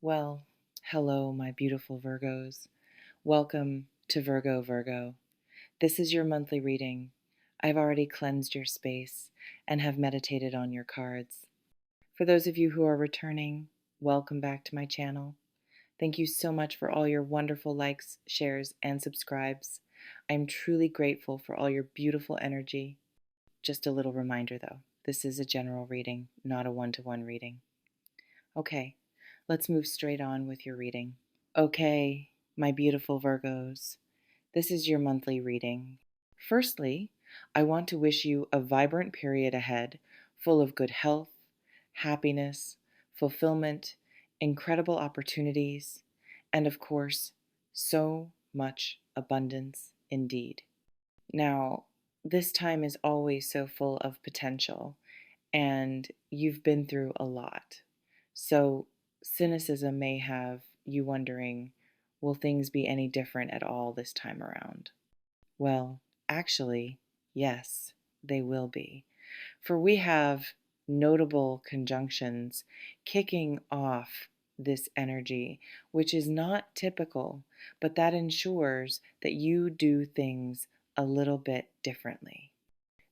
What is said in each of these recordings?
Well, hello, my beautiful Virgos. Welcome to Virgo. This is your monthly reading. I've already cleansed your space and have meditated on your cards. For those of you who are returning, welcome back to my channel. Thank you so much for all your wonderful likes, shares, and subscribes. I'm truly grateful for all your beautiful energy. Just a little reminder though, this is a general reading, not a one-to-one reading. Okay, let's move straight on with your reading. Okay, my beautiful Virgos, this is your monthly reading. Firstly, I want to wish you a vibrant period ahead, full of good health, happiness, fulfillment, incredible opportunities, and of course, so much abundance indeed. Now, this time is always so full of potential, and you've been through a lot. So, cynicism may have you wondering, will things be any different at all this time around? Well, actually, yes, they will be. For we have notable conjunctions kicking off this energy, which is not typical, but that ensures that you do things a little bit differently.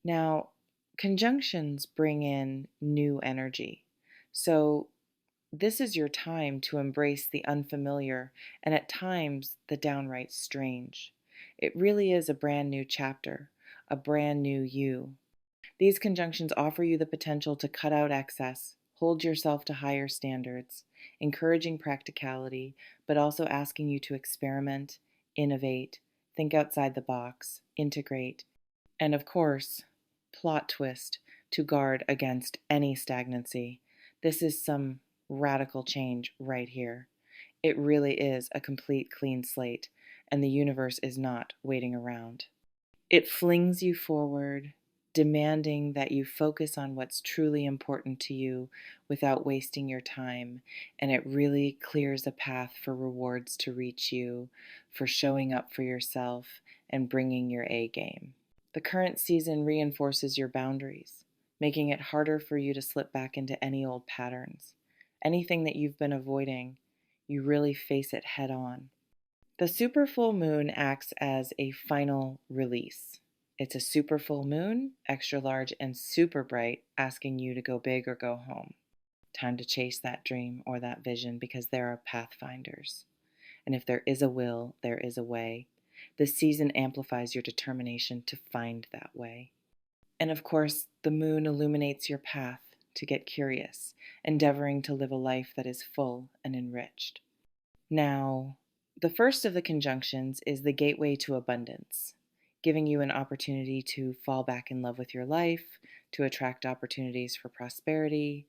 Now, conjunctions bring in new energy. So, this is your time to embrace the unfamiliar and at times the downright strange. It really is a brand new chapter, a brand new you. These conjunctions offer you the potential to cut out excess, hold yourself to higher standards, encouraging practicality, but also asking you to experiment, innovate, think outside the box, integrate, and of course, plot twist to guard against any stagnancy. This is some radical change right here. It really is a complete clean slate, and the universe is not waiting around. It flings you forward, demanding that you focus on what's truly important to you without wasting your time, and it really clears a path for rewards to reach you for showing up for yourself and bringing your A game. The current season reinforces your boundaries, making it harder for you to slip back into any old patterns. Anything that you've been avoiding, you really face it head on. The super full moon acts as a final release. It's a super full moon, extra large and super bright, asking you to go big or go home. Time to chase that dream or that vision because there are pathfinders. And if there is a will, there is a way. This season amplifies your determination to find that way. And of course, the moon illuminates your path to get curious, endeavoring to live a life that is full and enriched. Now, the first of the conjunctions is the gateway to abundance, giving you an opportunity to fall back in love with your life, to attract opportunities for prosperity,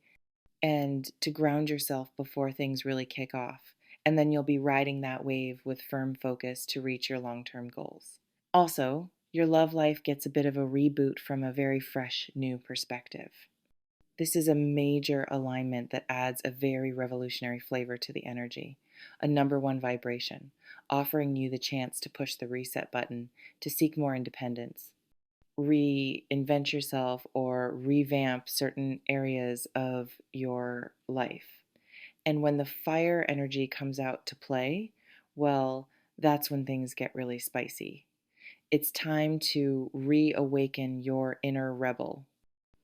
and to ground yourself before things really kick off. And then you'll be riding that wave with firm focus to reach your long-term goals. Also, your love life gets a bit of a reboot from a very fresh, new perspective. This is a major alignment that adds a very revolutionary flavor to the energy, a number one vibration, offering you the chance to push the reset button to seek more independence, reinvent yourself, or revamp certain areas of your life. And when the fire energy comes out to play, well, that's when things get really spicy. It's time to reawaken your inner rebel.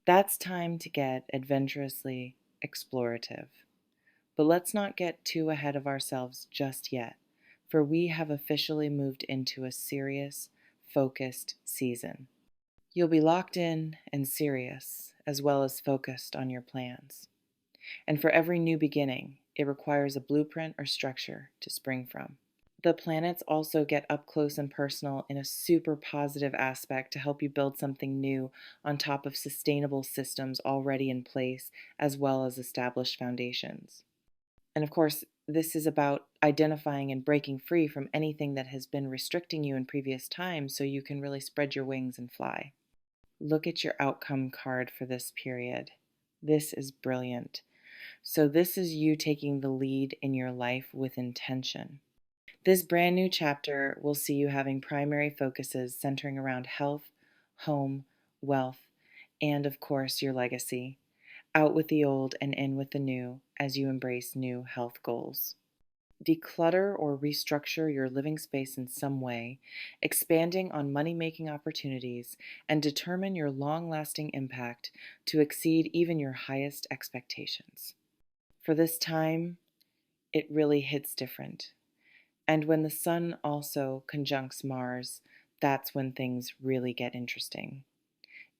That's time to get adventurously explorative. But let's not get too ahead of ourselves just yet, for we have officially moved into a serious, focused season. You'll be locked in and serious, as well as focused on your plans. And for every new beginning, it requires a blueprint or structure to spring from. The planets also get up close and personal in a super positive aspect to help you build something new on top of sustainable systems already in place, as well as established foundations. And of course, this is about identifying and breaking free from anything that has been restricting you in previous times so you can really spread your wings and fly. Look at your outcome card for this period. This is brilliant. So this is you taking the lead in your life with intention. This brand new chapter will see you having primary focuses centering around health, home, wealth, and of course your legacy. out with the old and in with the new as you embrace new health goals. Declutter or restructure your living space in some way, expanding on money making opportunities, and determine your long lasting impact to exceed even your highest expectations. For this time, it really hits different. And when the sun also conjuncts Mars, that's when things really get interesting.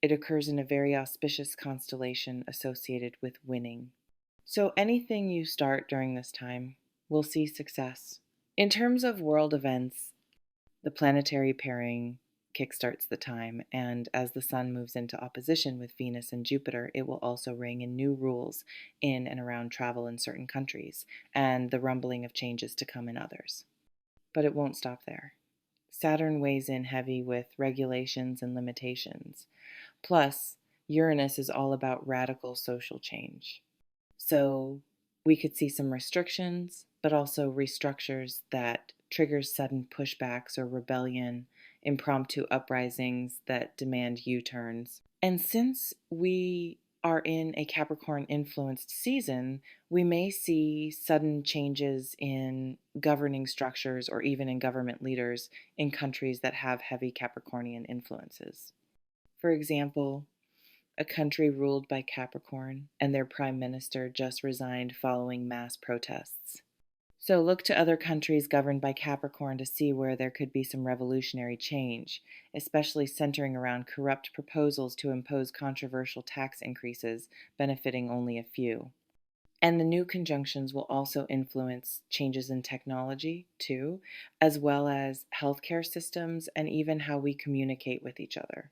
It occurs in a very auspicious constellation associated with winning. So anything you start during this time will see success. In terms of world events, the planetary pairing kickstarts the time, and as the sun moves into opposition with Venus and Jupiter, it will also ring in new rules in and around travel in certain countries, and the rumbling of changes to come in others. But it won't stop there. Saturn weighs in heavy with regulations and limitations. Plus, Uranus is all about radical social change. So we could see some restrictions, but also restructures that triggers sudden pushbacks or rebellion, impromptu uprisings that demand U-turns. And since we are in a Capricorn influenced season, we may see sudden changes in governing structures or even in government leaders in countries that have heavy Capricornian influences. For example, a country ruled by Capricorn, and their prime minister just resigned following mass protests. So look to other countries governed by Capricorn to see where there could be some revolutionary change, especially centering around corrupt proposals to impose controversial tax increases benefiting only a few. And the new conjunctions will also influence changes in technology, too, as well as healthcare systems and even how we communicate with each other.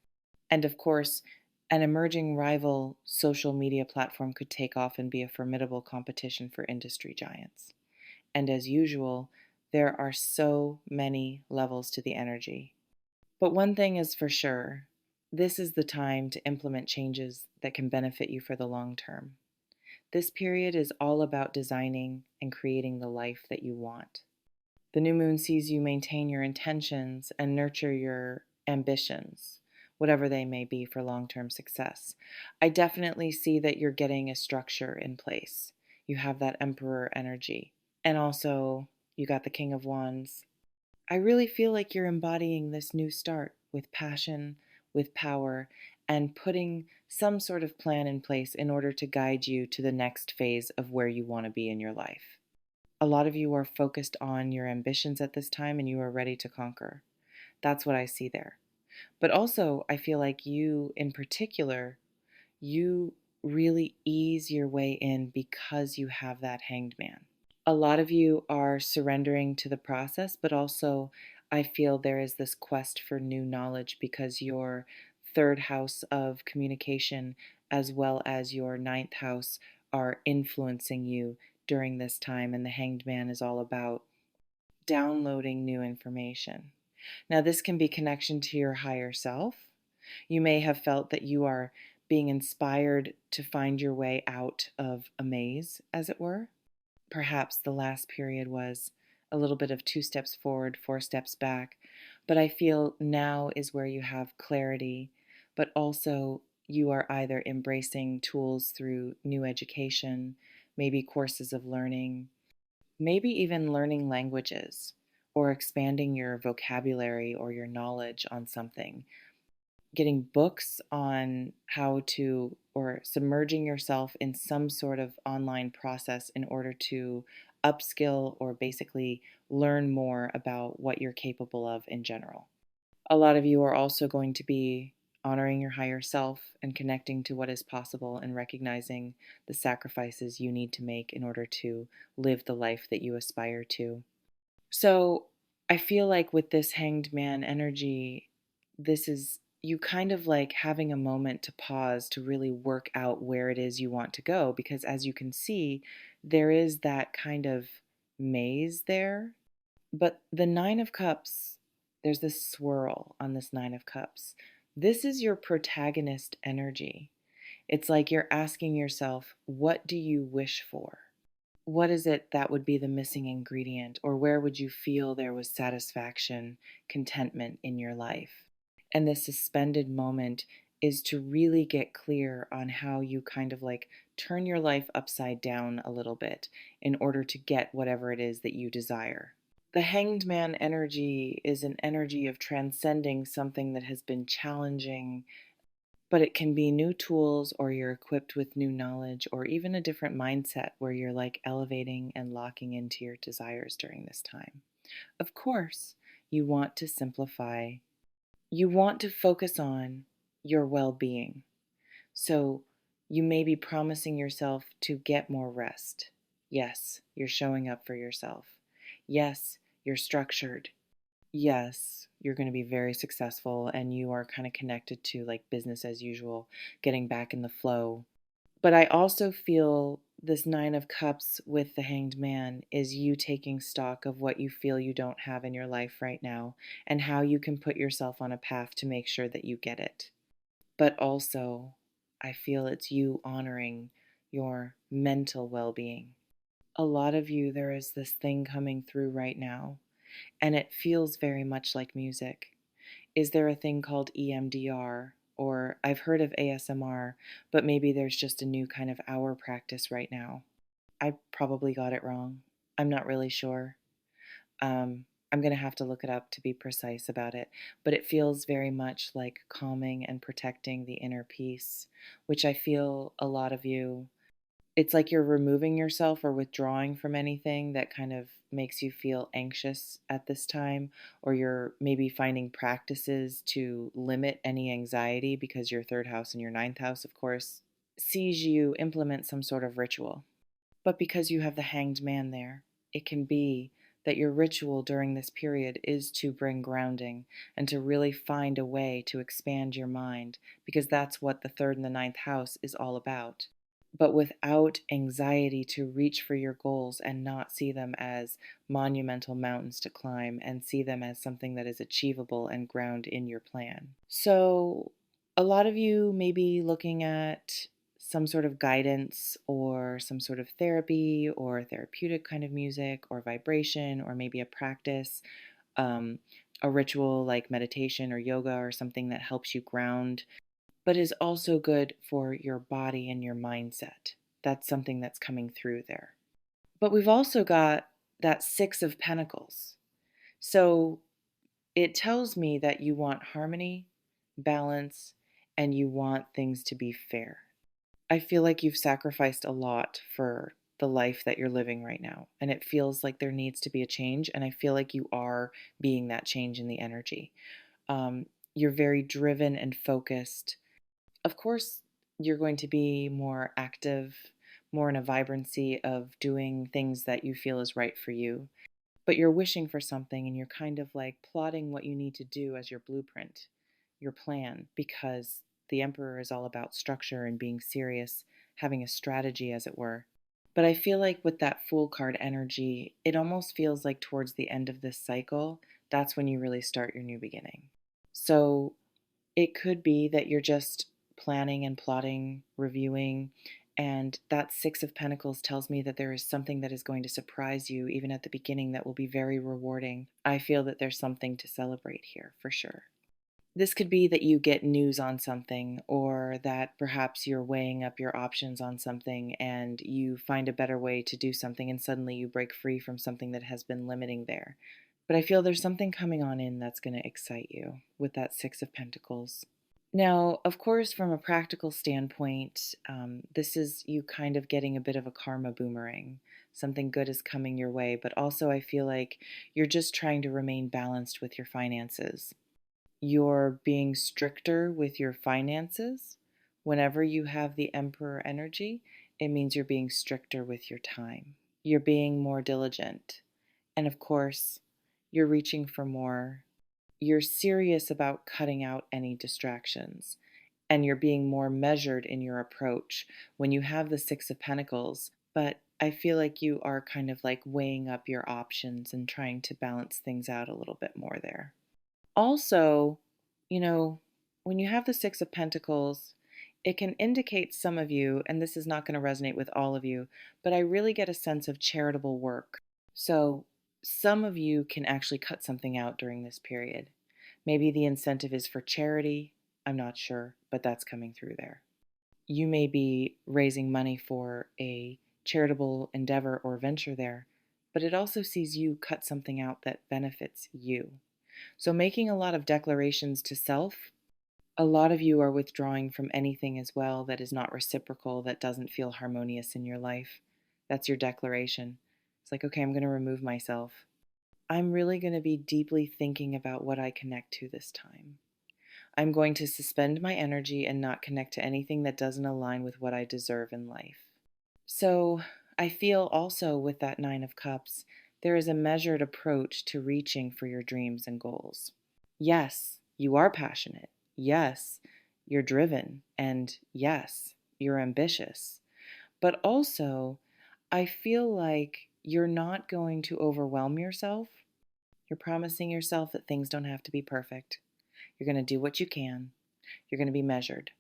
And of course, an emerging rival social media platform could take off and be a formidable competition for industry giants. And as usual, there are so many levels to the energy. But one thing is for sure, this is the time to implement changes that can benefit you for the long term. This period is all about designing and creating the life that you want. The new moon sees you maintain your intentions and nurture your ambitions, whatever they may be, for long-term success. I definitely see that you're getting a structure in place. You have that emperor energy. And also, you got the King of Wands. I really feel like you're embodying this new start with passion, with power, and putting some sort of plan in place in order to guide you to the next phase of where you want to be in your life. A lot of you are focused on your ambitions at this time and you are ready to conquer. That's what I see there. But also, I feel like you, in particular, you really ease your way in because you have that Hanged Man. A lot of you are surrendering to the process, but also I feel there is this quest for new knowledge because your third house of communication as well as your ninth house are influencing you during this time, and the Hanged Man is all about downloading new information. Now, this can be connection to your higher self. You may have felt that you are being inspired to find your way out of a maze, as it were. Perhaps the last period was a little bit of 2 steps forward, 4 steps back, but I feel now is where you have clarity, but also you are either embracing tools through new education, maybe courses of learning, maybe even learning languages or expanding your vocabulary or your knowledge on something, getting books on how to, or submerging yourself in some sort of online process in order to upskill or basically learn more about what you're capable of in general. A lot of you are also going to be honoring your higher self and connecting to what is possible and recognizing the sacrifices you need to make in order to live the life that you aspire to. So I feel like with this Hanged Man energy, this is you kind of like having a moment to pause to really work out where it is you want to go, because as you can see, there is that kind of maze there. But the Nine of Cups, there's this swirl on this Nine of Cups. This is your protagonist energy. It's like you're asking yourself, what do you wish for? What is it that would be the missing ingredient, or where would you feel there was satisfaction, contentment in your life? And this suspended moment is to really get clear on how you kind of like turn your life upside down a little bit in order to get whatever it is that you desire. The Hanged Man energy is an energy of transcending something that has been challenging, but it can be new tools, or you're equipped with new knowledge, or even a different mindset where you're like elevating and locking into your desires during this time. Of course, you want to simplify, you want to focus on your well being. So you may be promising yourself to get more rest. Yes, you're showing up for yourself. Yes, you're structured. Yes, you're going to be very successful and you are kind of connected to like business as usual, getting back in the flow. But I also feel this Nine of Cups with the Hanged Man is you taking stock of what you feel you don't have in your life right now and how you can put yourself on a path to make sure that you get it. But also, I feel it's you honoring your mental well being. A lot of you, there is this thing coming through right now, and it feels very much like music. Is there a thing called EMDR? Or I've heard of ASMR, but maybe there's just a new kind of hour practice right now. I probably got it wrong. I'm not really sure. I'm going to have to look it up to be precise about it, but it feels very much like calming and protecting the inner peace, which I feel a lot of you, it's like you're removing yourself or withdrawing from anything that kind of makes you feel anxious at this time, or you're maybe finding practices to limit any anxiety because your third house and your ninth house, of course, sees you implement some sort of ritual. But because you have the Hanged Man there, it can be that your ritual during this period is to bring grounding and to really find a way to expand your mind, because that's what the third and the ninth house is all about. But without anxiety to reach for your goals and not see them as monumental mountains to climb and see them as something that is achievable and ground in your plan. So, a lot of you may be looking at some sort of guidance or some sort of therapy or therapeutic kind of music or vibration or maybe a practice, um, a ritual like meditation or yoga or something that helps you ground, but is also good for your body and your mindset. That's something that's coming through there. But we've also got that Six of Pentacles. So it tells me that you want harmony, balance, and you want things to be fair. I feel like you've sacrificed a lot for the life that you're living right now, and it feels like there needs to be a change, and I feel like you are being that change in the energy. You're very driven and focused. Of course, you're going to be more active, more in a vibrancy of doing things that you feel is right for you. But you're wishing for something and you're kind of like plotting what you need to do as your blueprint, your plan, because the Emperor is all about structure and being serious, having a strategy, as it were. But I feel like with that Fool card energy, it almost feels like towards the end of this cycle, that's when you really start your new beginning. So it could be that you're just planning and plotting, reviewing, and that Six of Pentacles tells me that there is something that is going to surprise you even at the beginning that will be very rewarding. I feel that there's something to celebrate here for sure. This could be that you get news on something, or that perhaps you're weighing up your options on something and you find a better way to do something, and suddenly you break free from something that has been limiting there. But I feel there's something coming on in that's going to excite you with that Six of Pentacles. Now, of course, from a practical standpoint, this is you kind of getting a bit of a karma boomerang. Something good is coming your way, but also I feel like you're just trying to remain balanced with your finances. You're being stricter with your finances. Whenever you have the Emperor energy, it means you're being stricter with your time. You're being more diligent. And of course, you're reaching for more. You're serious about cutting out any distractions. And you're being more measured in your approach when you have the Six of Pentacles. But I feel like you are kind of like weighing up your options and trying to balance things out a little bit more there. Also, you know, when you have the Six of Pentacles, it can indicate some of you, and this is not going to resonate with all of you, but I really get a sense of charitable work. So some of you can actually cut something out during this period. Maybe the incentive is for charity. I'm not sure, but that's coming through there. You may be raising money for a charitable endeavor or venture there, but it also sees you cut something out that benefits you. So, making a lot of declarations to self, a lot of you are withdrawing from anything as well that is not reciprocal, that doesn't feel harmonious in your life. That's your declaration. It's like, okay, I'm going to remove myself. I'm really going to be deeply thinking about what I connect to this time. I'm going to suspend my energy and not connect to anything that doesn't align with what I deserve in life. So I feel also with that Nine of Cups, there is a measured approach to reaching for your dreams and goals. Yes, you are passionate. Yes, you're driven. And yes, you're ambitious. But also, I feel like you're not going to overwhelm yourself. You're promising yourself that things don't have to be perfect. You're going to do what you can. You're going to be measured.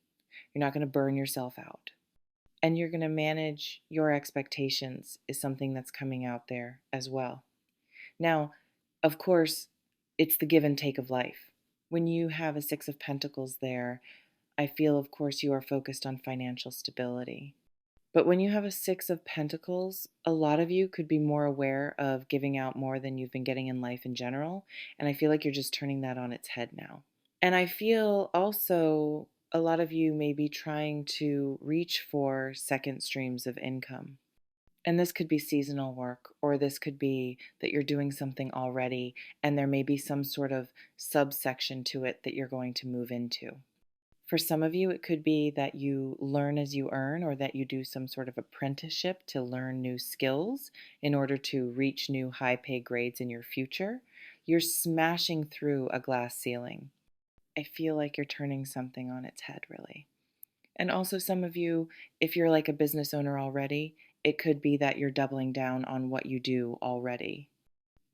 You're not going to burn yourself out. And you're going to manage your expectations, is something that's coming out there as well. Now, of course, it's the give and take of life. When you have a Six of Pentacles there, I feel, of course, you are focused on financial stability. But when you have a Six of Pentacles, a lot of you could be more aware of giving out more than you've been getting in life in general. And I feel like you're just turning that on its head now. And I feel also a lot of you may be trying to reach for second streams of income. And this could be seasonal work, or this could be that you're doing something already and there may be some sort of subsection to it that you're going to move into. For some of you, it could be that you learn as you earn, or that you do some sort of apprenticeship to learn new skills in order to reach new high pay grades in your future. You're smashing through a glass ceiling. I feel like you're turning something on its head, really. And also, some of you, if you're like a business owner already, it could be that you're doubling down on what you do already.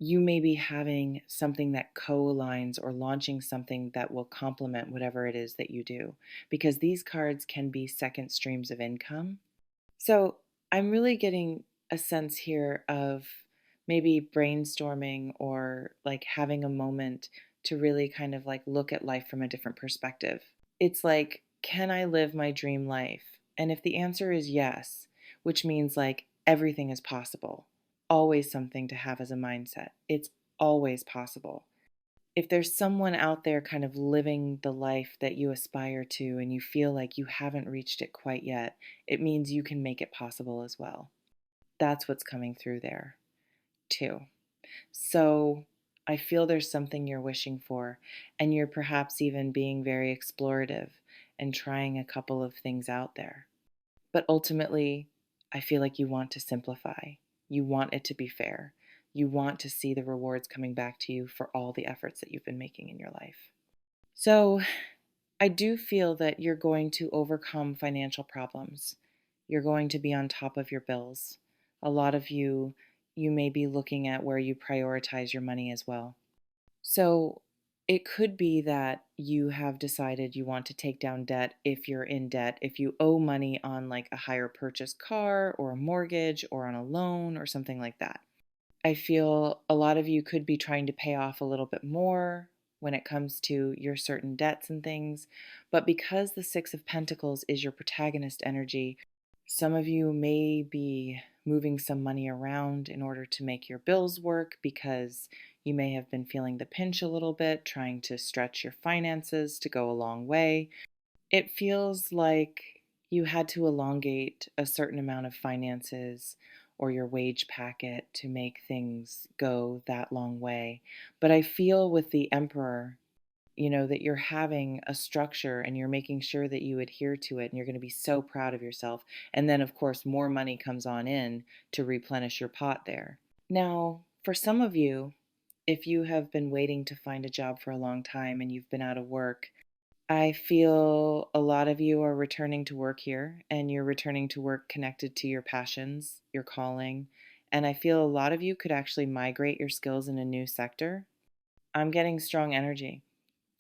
You may be having something that co-aligns or launching something that will complement whatever it is that you do, because these cards can be second streams of income. So I'm really getting a sense here of maybe brainstorming or like having a moment to really kind of like look at life from a different perspective. It's like, can I live my dream life? And if the answer is yes, which means like everything is possible, always something to have as a mindset. It's always possible. If there's someone out there kind of living the life that you aspire to and you feel like you haven't reached it quite yet, it means you can make it possible as well. That's what's coming through there, too. So I feel there's something you're wishing for, and you're perhaps even being very explorative and trying a couple of things out there. But ultimately, I feel like you want to simplify. You want it to be fair. You want to see the rewards coming back to you for all the efforts that you've been making in your life. So I do feel that you're going to overcome financial problems. You're going to be on top of your bills. A lot of you may be looking at where you prioritize your money as well. So it could be that you have decided you want to take down debt if you're in debt, if you owe money on like a higher purchase car or a mortgage or on a loan or something like that. I feel a lot of you could be trying to pay off a little bit more when it comes to your certain debts and things. But because the Six of Pentacles is your protagonist energy, some of you may be moving some money around in order to make your bills work, because you may have been feeling the pinch a little bit, trying to stretch your finances to go a long way. It feels like you had to elongate a certain amount of finances or your wage packet to make things go that long way. But I feel with the Emperor, that you're having a structure and you're making sure that you adhere to it, and you're going to be so proud of yourself. And then, of course, more money comes on in to replenish your pot there. Now, for some of you, if you have been waiting to find a job for a long time and you've been out of work, I feel a lot of you are returning to work here, and you're returning to work connected to your passions, your calling. And I feel a lot of you could actually migrate your skills in a new sector. I'm getting strong energy,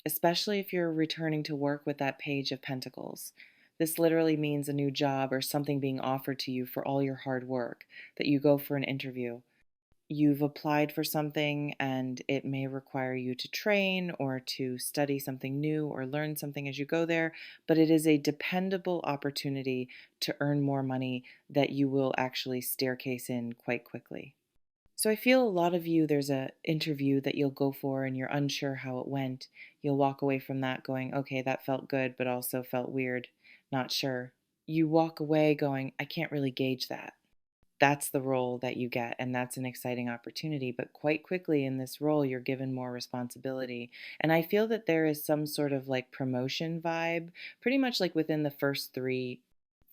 especially if you're returning to work with that Page of Pentacles. This literally means a new job or something being offered to you for all your hard work, that you go for an interview. you've applied for something and it may require you to train or to study something new or learn something as you go there, but it is a dependable opportunity to earn more money that you will actually staircase in quite quickly. So I feel a lot of you, there's a interview that you'll go for and you're unsure how it went. You'll walk away from that going, okay, that felt good, but also felt weird, not sure. You walk away going, I can't really gauge that. That's the role that you get, and that's an exciting opportunity. But quite quickly in this role, you're given more responsibility. And I feel that there is some sort of like promotion vibe, pretty much like within the first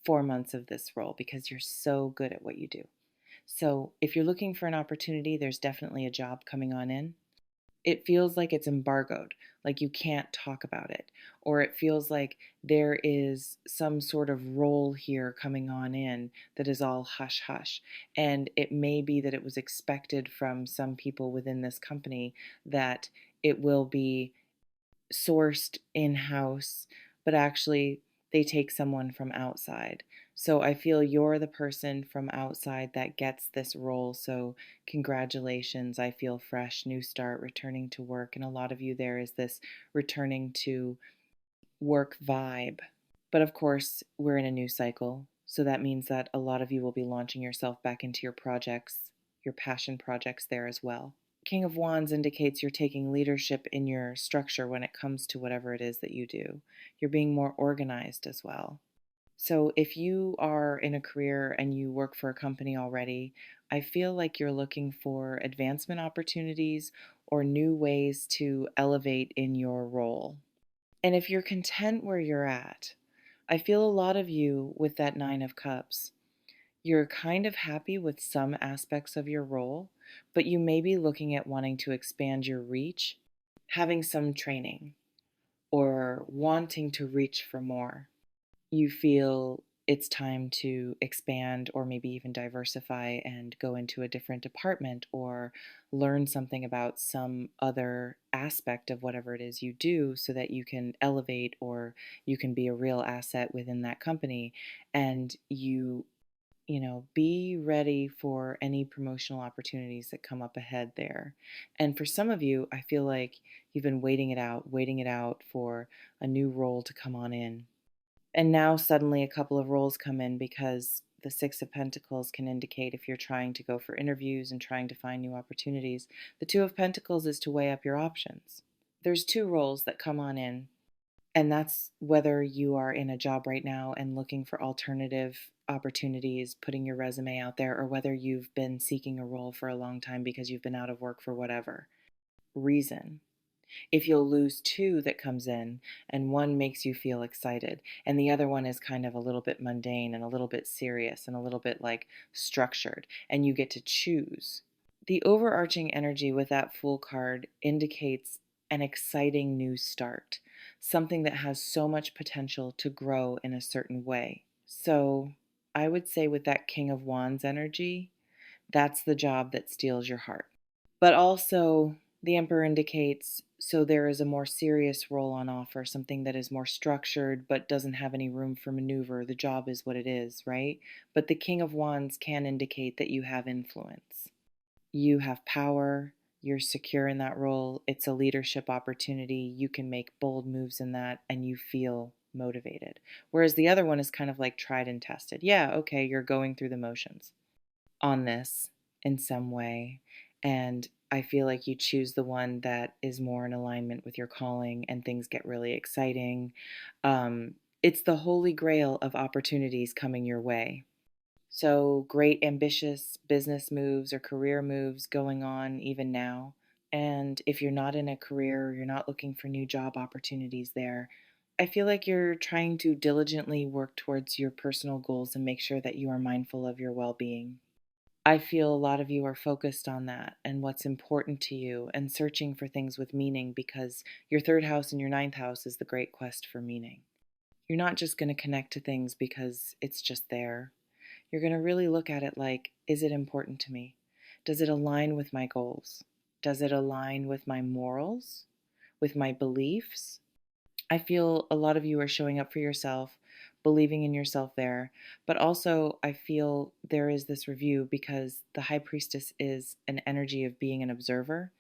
4 months of this role, because you're so good at what you do. So if you're looking for an opportunity, there's definitely a job coming on in. It feels like it's embargoed, like you can't talk about it, or it feels like there is some sort of role here coming on in that is all hush hush. And it may be that it was expected from some people within this company that it will be sourced in house, but actually they take someone from outside. So I feel you're the person from outside that gets this role. So congratulations. I feel fresh, new start, returning to work. And a lot of you there is this returning to work vibe. But of course, we're in a new cycle. So that means that a lot of you will be launching yourself back into your projects, your passion projects there as well. King of Wands indicates you're taking leadership in your structure when it comes to whatever it is that you do. You're being more organized as well. So if you are in a career and you work for a company already, I feel like you're looking for advancement opportunities or new ways to elevate in your role. And if you're content where you're at, I feel a lot of you with that Nine of Cups. You're kind of happy with some aspects of your role, but you may be looking at wanting to expand your reach, having some training, or wanting to reach for more. You feel it's time to expand or maybe even diversify and go into a different department or learn something about some other aspect of whatever it is you do so that you can elevate or you can be a real asset within that company. And be ready for any promotional opportunities that come up ahead there. And for some of you, I feel like you've been waiting it out for a new role to come on in. And now suddenly a couple of roles come in because the Six of Pentacles can indicate if you're trying to go for interviews and trying to find new opportunities. The Two of Pentacles is to weigh up your options. There's two roles that come on in, and that's whether you are in a job right now and looking for alternative opportunities, putting your resume out there, or whether you've been seeking a role for a long time because you've been out of work for whatever reason. If you'll lose two that comes in, and one makes you feel excited, and the other one is kind of a little bit mundane and a little bit serious and a little bit like structured, and you get to choose. The overarching energy with that Fool card indicates an exciting new start, something that has so much potential to grow in a certain way. So I would say with that King of Wands energy, that's the job that steals your heart. But also, the Emperor indicates so there is a more serious role on offer, something that is more structured but doesn't have any room for maneuver. The job is what it is, right? But the King of Wands can indicate that you have influence. You have power, you're secure in that role, it's a leadership opportunity, you can make bold moves in that, and you feel motivated. Whereas the other one is kind of like tried and tested. Yeah, okay, you're going through the motions on this in some way. And I feel like you choose the one that is more in alignment with your calling and things get really exciting. It's the holy grail of opportunities coming your way. So great, ambitious business moves or career moves going on even now. And if you're not in a career or you're not looking for new job opportunities there, I feel like you're trying to diligently work towards your personal goals and make sure that you are mindful of your well being. I feel a lot of you are focused on that and what's important to you and searching for things with meaning because your third house and your ninth house is the great quest for meaning. You're not just going to connect to things because it's just there. You're going to really look at it like, is it important to me? Does it align with my goals? Does it align with my morals? With my beliefs? I feel a lot of you are showing up for yourself, believing in yourself there. But also, I feel there is this review because the High Priestess is an energy of being an observer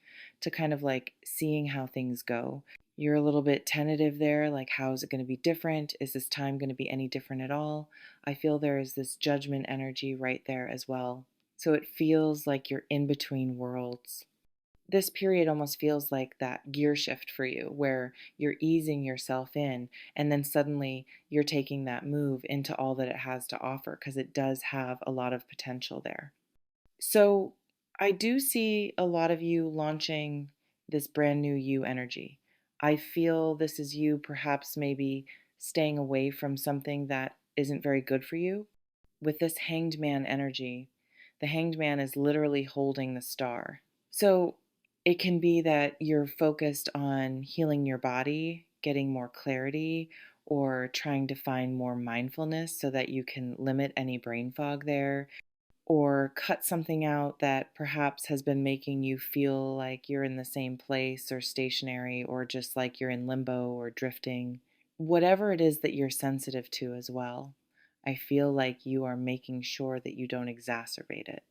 to kind of like seeing how things go. You're a little bit tentative there, like, how is it going to be different? Is this time going to be any different at all? I feel there is this judgment energy right there as well. So it feels like you're in between worlds. This period almost feels like that gear shift for you, where you're easing yourself in, and then suddenly you're taking that move into all that it has to offer because it does have a lot of potential there. So I do see a lot of you launching this brand new you energy. I feel this is you perhaps maybe staying away from something that isn't very good for you. With this hanged man energy, the hanged man is literally holding the star. So it can be that you're focused on healing your body, getting more clarity, or trying to find more mindfulness so that you can limit any brain fog there, or cut something out that perhaps has been making you feel like you're in the same place or stationary or just like you're in limbo or drifting. Whatever it is that you're sensitive to as well, I feel like you are making sure that you don't exacerbate it.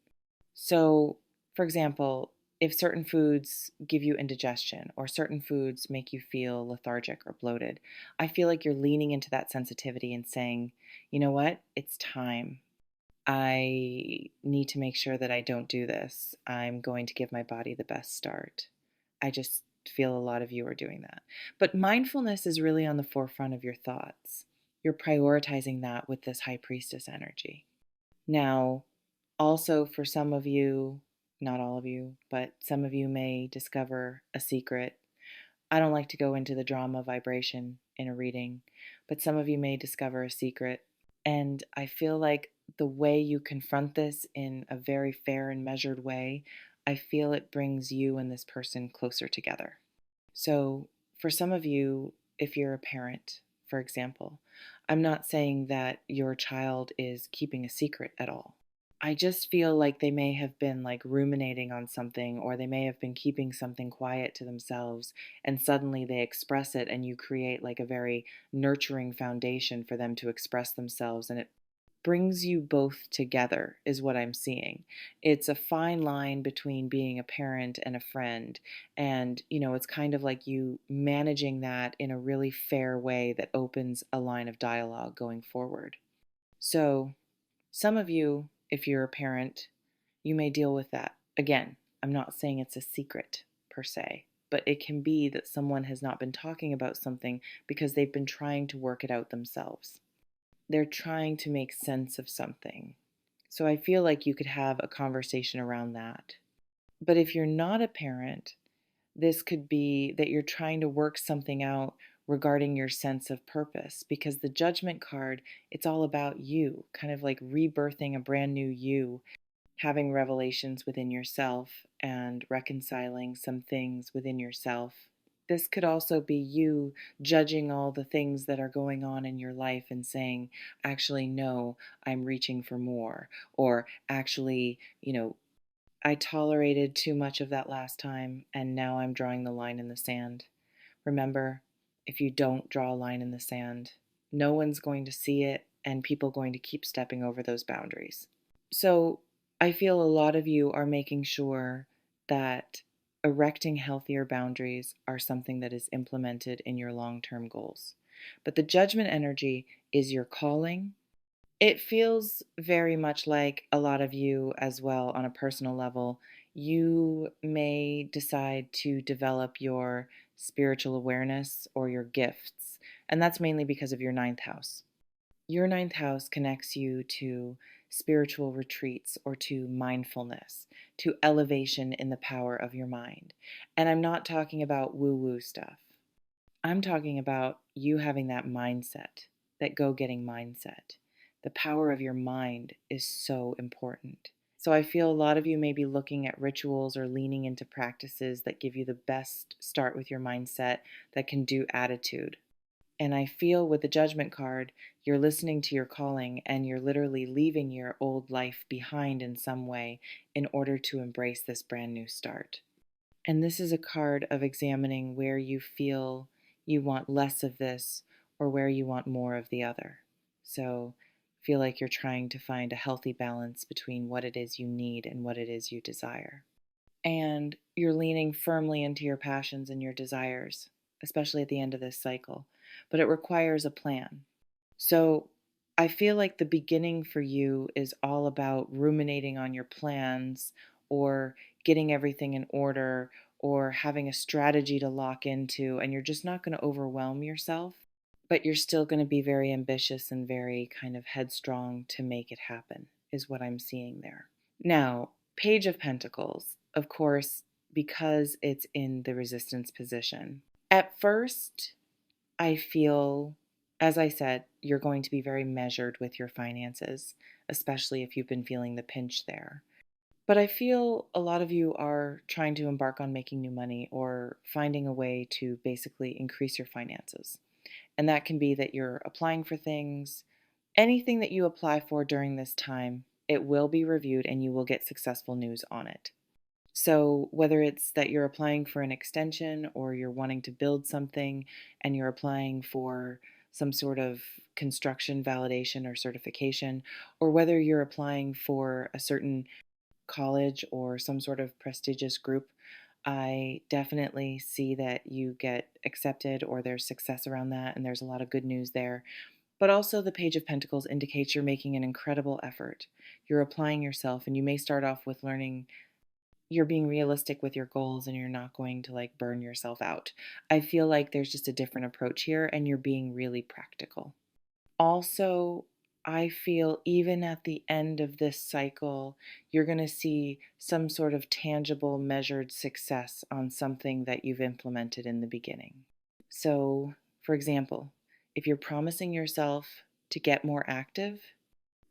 So, for example, if certain foods give you indigestion or certain foods make you feel lethargic or bloated, I feel like you're leaning into that sensitivity and saying, you know what? It's time. I need to make sure that I don't do this. I'm going to give my body the best start. I just feel a lot of you are doing that. But mindfulness is really on the forefront of your thoughts. You're prioritizing that with this high priestess energy. Now, also for some of you, not all of you, but some of you may discover a secret. I don't like to go into the drama vibration in a reading, but some of you may discover a secret. And I feel like the way you confront this in a very fair and measured way, I feel it brings you and this person closer together. So, for some of you, if you're a parent, for example, I'm not saying that your child is keeping a secret at all. I just feel like they may have been like ruminating on something, or they may have been keeping something quiet to themselves, and suddenly they express it, and you create like a very nurturing foundation for them to express themselves, and it brings you both together, is what I'm seeing. It's a fine line between being a parent and a friend. And, it's kind of like you managing that in a really fair way that opens a line of dialogue going forward. So, some of you, if you're a parent, you may deal with that. Again, I'm not saying it's a secret per se, but it can be that someone has not been talking about something because they've been trying to work it out themselves. They're trying to make sense of something. So I feel like you could have a conversation around that. But if you're not a parent, this could be that you're trying to work something out regarding your sense of purpose, because the judgment card, it's all about you, kind of like rebirthing a brand new you, having revelations within yourself and reconciling some things within yourself. This could also be you judging all the things that are going on in your life and saying, actually, no, I'm reaching for more. Or actually, I tolerated too much of that last time and now I'm drawing the line in the sand. Remember, if you don't draw a line in the sand, no one's going to see it and people are going to keep stepping over those boundaries. So I feel a lot of you are making sure that erecting healthier boundaries are something that is implemented in your long-term goals. But the judgment energy is your calling. It feels very much like a lot of you as well on a personal level. You may decide to develop your spiritual awareness or your gifts, and that's mainly because of your ninth house. Your ninth house connects you to spiritual retreats or to mindfulness, to elevation in the power of your mind. And I'm not talking about woo woo stuff. I'm talking about you having that mindset, that go getting mindset. The power of your mind is so important. So I feel a lot of you may be looking at rituals or leaning into practices that give you the best start with your mindset that can do attitude. And I feel with the judgment card, you're listening to your calling and you're literally leaving your old life behind in some way in order to embrace this brand new start. And this is a card of examining where you feel you want less of this or where you want more of the other. So feel like you're trying to find a healthy balance between what it is you need and what it is you desire. And you're leaning firmly into your passions and your desires, especially at the end of this cycle. But it requires a plan. So I feel like the beginning for you is all about ruminating on your plans or getting everything in order or having a strategy to lock into, and you're just not going to overwhelm yourself, but you're still going to be very ambitious and very kind of headstrong to make it happen, is what I'm seeing there. Now, Page of Pentacles, of course, because it's in the resistance position. At first, I feel, as I said, you're going to be very measured with your finances, especially if you've been feeling the pinch there. But I feel a lot of you are trying to embark on making new money or finding a way to basically increase your finances. And that can be that you're applying for things. Anything that you apply for during this time, it will be reviewed and you will get successful news on it. So, whether it's that you're applying for an extension or you're wanting to build something and you're applying for some sort of construction validation or certification, or whether you're applying for a certain college or some sort of prestigious group, I definitely see that you get accepted or there's success around that and there's a lot of good news there. But also, the Page of Pentacles indicates you're making an incredible effort. You're applying yourself, and you may start off with learning. You're being realistic with your goals and you're not going to like burn yourself out. I feel like there's just a different approach here and you're being really practical. Also, I feel even at the end of this cycle, you're going to see some sort of tangible, measured success on something that you've implemented in the beginning. So, for example, if you're promising yourself to get more active,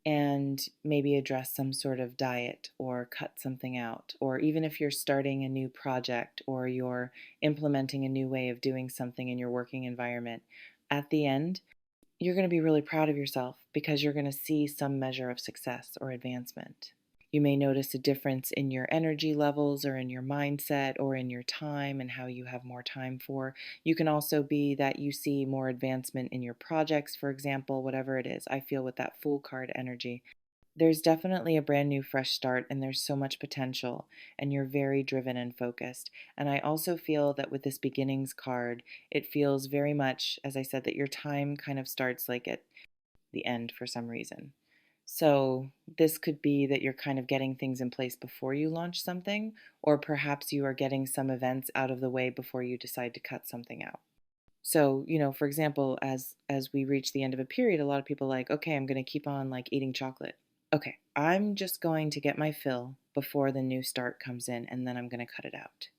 and maybe address some sort of diet or cut something out. Or even if you're starting a new project or you're implementing a new way of doing something in your working environment, at the end, you're going to be really proud of yourself because you're going to see some measure of success or advancement. You may notice a difference in your energy levels or in your mindset or in your time and how you have more time for. You can also be that you see more advancement in your projects, for example, whatever it is. I feel with that Fool card energy, there's definitely a brand new fresh start and there's so much potential and you're very driven and focused. And I also feel that with this beginnings card, it feels very much, as I said, that your time kind of starts like at the end for some reason. So this could be that you're kind of getting things in place before you launch something, or perhaps you are getting some events out of the way before you decide to cut something out. So, for example, as we reach the end of a period, a lot of people are like, okay, I'm going to keep on like eating chocolate. Okay, I'm just going to get my fill before the new start comes in, and then I'm going to cut it out.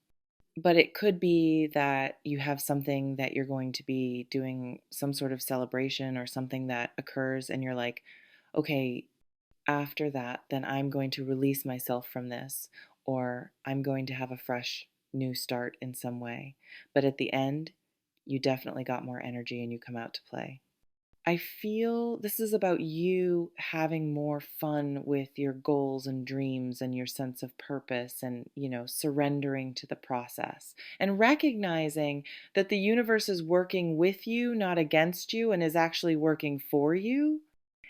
But it could be that you have something that you're going to be doing, some sort of celebration or something that occurs, and you're like, okay, after that, then I'm going to release myself from this, or I'm going to have a fresh new start in some way. But at the end, you definitely got more energy and you come out to play. I feel this is about you having more fun with your goals and dreams and your sense of purpose and, surrendering to the process and recognizing that the universe is working with you, not against you, and is actually working for you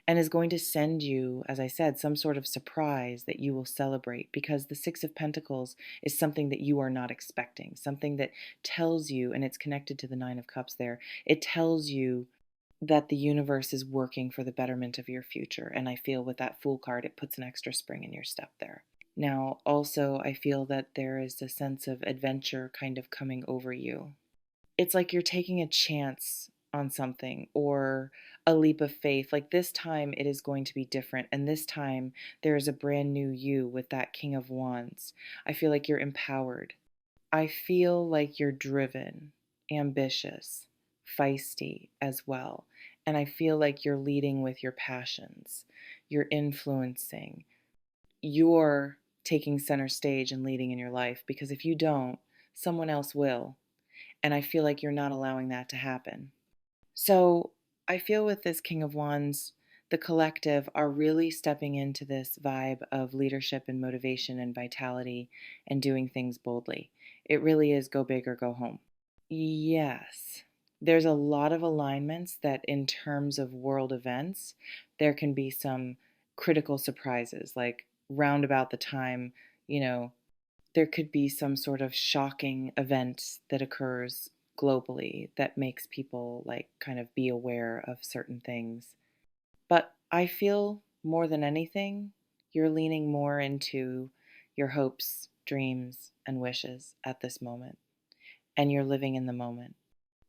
and is going to send you, as I said, some sort of surprise that you will celebrate because the Six of Pentacles is something that you are not expecting, something that tells you, and it's connected to the Nine of Cups there, it tells you that the universe is working for the betterment of your future. And I feel with that Fool card, it puts an extra spring in your step there. Now, also, I feel that there is a sense of adventure kind of coming over you. It's like you're taking a chance on something or a leap of faith. Like this time, it is going to be different. And this time, there is a brand new you with that King of Wands. I feel like you're empowered. I feel like you're driven, ambitious, feisty as well. And I feel like you're leading with your passions. You're influencing. You're taking center stage and leading in your life because if you don't, someone else will. And I feel like you're not allowing that to happen. So I feel with this King of Wands, the collective are really stepping into this vibe of leadership and motivation and vitality and doing things boldly. It really is go big or go home. Yes. There's a lot of alignments that, in terms of world events, there can be some critical surprises, like round about the time, you know, there could be some sort of shocking event that occurs globally that makes people like kind of be aware of certain things. But I feel more than anything, you're leaning more into your hopes, dreams, and wishes at this moment, and you're living in the moment.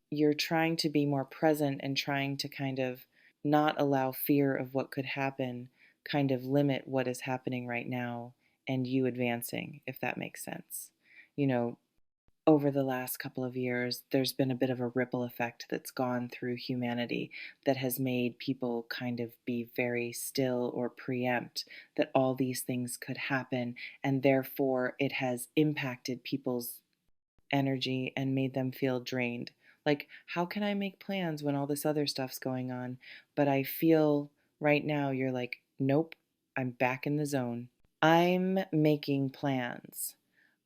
You're trying to be more present and trying to kind of not allow fear of what could happen kind of limit what is happening right now and you advancing, if that makes sense. You know, over the last couple of years, there's been a bit of a ripple effect that's gone through humanity that has made people kind of be very still or preempt that all these things could happen, and therefore it has impacted people's energy and made them feel drained. Like, how can I make plans when all this other stuff's going on? But I feel right now you're like, nope, I'm back in the zone. I'm making plans.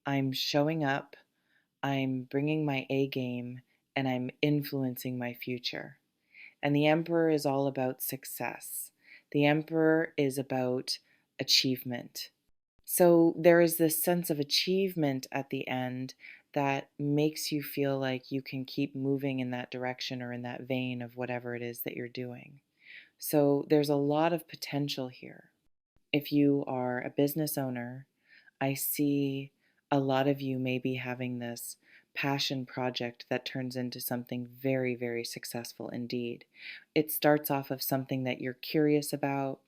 I'm showing up. I'm bringing my A game and I'm influencing my future. And the Emperor is all about success. The Emperor is about achievement. So there is this sense of achievement at the end that makes you feel like you can keep moving in that direction or in that vein of whatever it is that you're doing. So there's a lot of potential here. If you are a business owner, I see a lot of you may be having this passion project that turns into something very, very successful indeed. It starts off of something that you're curious about.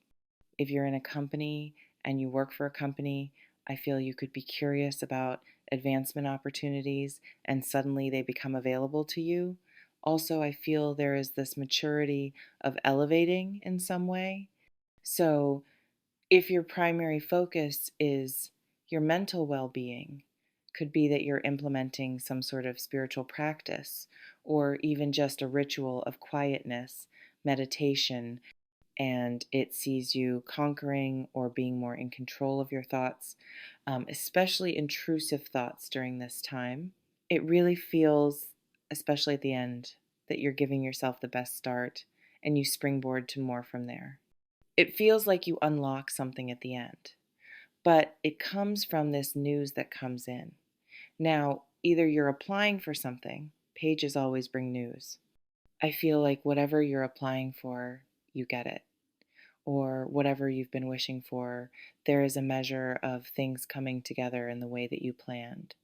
If you're in a company and you work for a company, I feel you could be curious about advancement opportunities and suddenly they become available to you. Also, I feel there is this maturity of elevating in some way. So, if your primary focus is your mental well being, could be that you're implementing some sort of spiritual practice or even just a ritual of quietness, meditation, and it sees you conquering or being more in control of your thoughts, especially intrusive thoughts during this time. It really feels, especially at the end, that you're giving yourself the best start and you springboard to more from there. It feels like you unlock something at the end, but it comes from this news that comes in. Now, either you're applying for something, pages always bring news. I feel like whatever you're applying for, you get it. Or whatever you've been wishing for, there is a measure of things coming together in the way that you planned.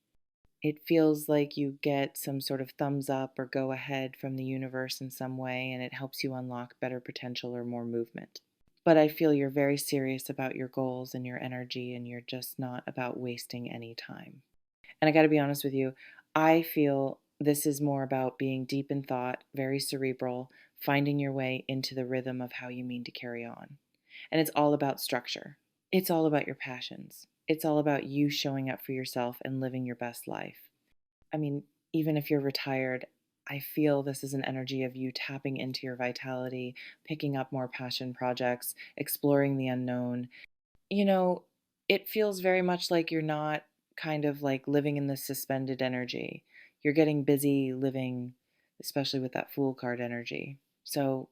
It feels like you get some sort of thumbs up or go ahead from the universe in some way, and it helps you unlock better potential or more movement. But I feel you're very serious about your goals and your energy, and you're just not about wasting any time. And I got to be honest with you, I feel this is more about being deep in thought, very cerebral, finding your way into the rhythm of how you mean to carry on. And it's all about structure. It's all about your passions. It's all about you showing up for yourself and living your best life. I mean, even if you're retired, I feel this is an energy of you tapping into your vitality, picking up more passion projects, exploring the unknown. You know, it feels very much like you're not kind of like living in this suspended energy. You're getting busy living, especially with that Fool card energy. So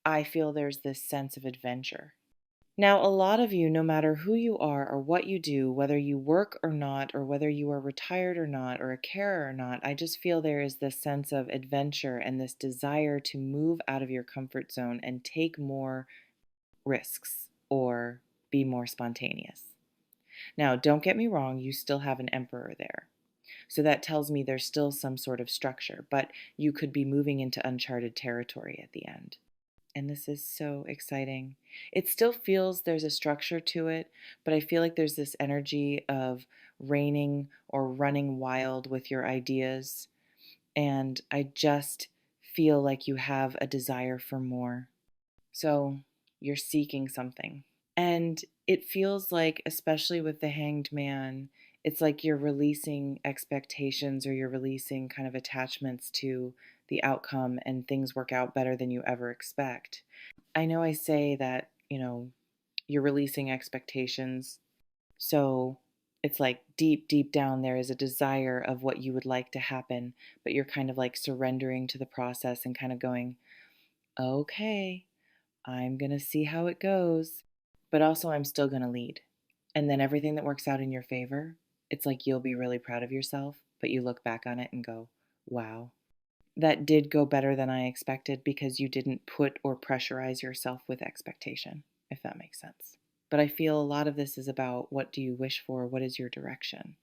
I feel there's this sense of adventure. Now, a lot of you, no matter who you are or what you do, whether you work or not, or whether you are retired or not, or a carer or not, I just feel there is this sense of adventure and this desire to move out of your comfort zone and take more risks or be more spontaneous. Now, don't get me wrong, you still have an emperor there. So that tells me there's still some sort of structure, but you could be moving into uncharted territory at the end. And this is so exciting. It still feels there's a structure to it, but I feel like there's this energy of reigning or running wild with your ideas. And I just feel like you have a desire for more. So you're seeking something. And it feels like, especially with the Hanged Man, it's like you're releasing expectations or you're releasing kind of attachments to the outcome and things work out better than you ever expect. I know I say that, you're releasing expectations. So it's like deep, deep down there is a desire of what you would like to happen, but you're kind of like surrendering to the process and kind of going, okay, I'm going to see how it goes, but also I'm still going to lead. And then everything that works out in your favor, it's like you'll be really proud of yourself, but you look back on it and go, wow, that did go better than I expected because you didn't put or pressurize yourself with expectation, if that makes sense. But I feel a lot of this is about what do you wish for? What is your direction?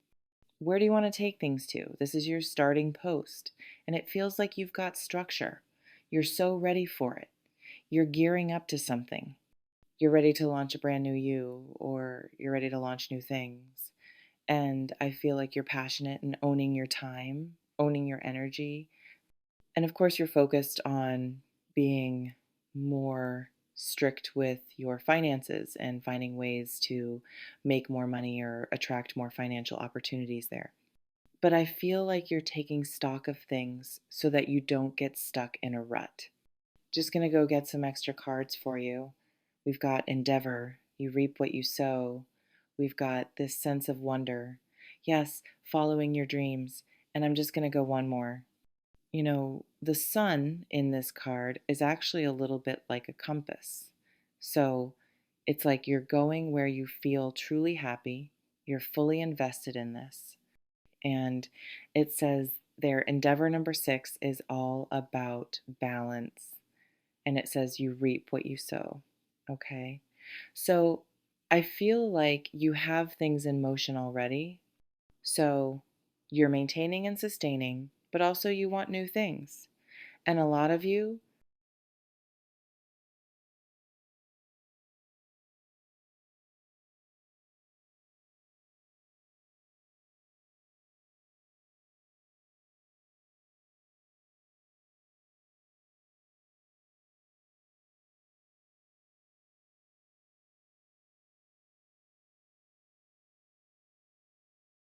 Where do you want to take things to? This is your starting post, and it feels like you've got structure. You're so ready for it. You're gearing up to something. You're ready to launch a brand new you, or you're ready to launch new things. And I feel like you're passionate and owning your time, owning your energy. And of course, you're focused on being more strict with your finances and finding ways to make more money or attract more financial opportunities there. But I feel like you're taking stock of things so that you don't get stuck in a rut. Just going to go get some extra cards for you. We've got endeavor, you reap what you sow. We've got this sense of wonder. Yes, following your dreams. And I'm just going to go one more. You know, the sun in this card is actually a little bit like a compass. So it's like you're going where you feel truly happy, you're fully invested in this. And it says their endeavor number 6 is all about balance. And it says you reap what you sow. Okay. So I feel like you have things in motion already. So you're maintaining and sustaining, but also you want new things. And a lot of you